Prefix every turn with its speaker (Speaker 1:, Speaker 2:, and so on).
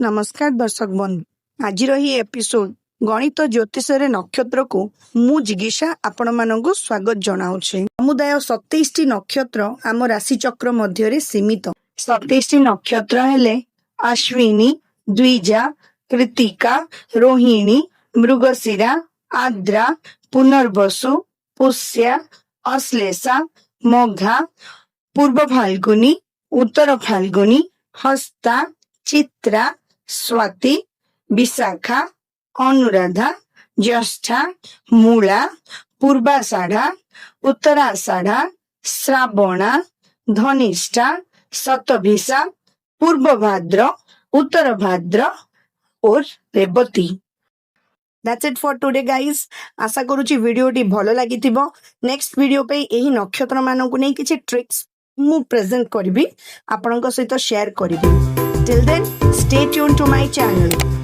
Speaker 1: नमस्कार दर्शक बंधु आज एपिसोड गणित ज्योतिष नक्षत्र को मु जिज्ञासा आपण मानक स्वागत जनाऊे। समुदाय 27 टी नक्षत्र आम राशि चक्र मध्य सीमित। 27 टी नक्षत्र हेले अश्विनी, द्विजा, कृतिका, रोहिणी, मृगशिरा, आद्रा, पुनर्वसु, पुष्या, अश्लेषा, मघा, पूर्व फाल्गुनी, उत्तर फाल्गुनी, हस्ता, चित्रा, स्वाति, विशाखा, अनुराधा, ज्येष्ठा, मूला, पूर्वाषाढ़ा, उत्तराषाढ़ा, श्रावणा, धनिष्ठा, शतभिषा, पूर्व भाद्र, उत्तर भाद्र और Revati. That's it for today guys। आशा करूची वीडियो टी भलो लागिथिबो। नेक्स्ट वीडियो पे एही नक्षत्र मानकु नै किछि ट्रिक्स मु प्रेजेंट करबी, आपनक सहित शेयर करबी। Till then, stay tuned to my channel.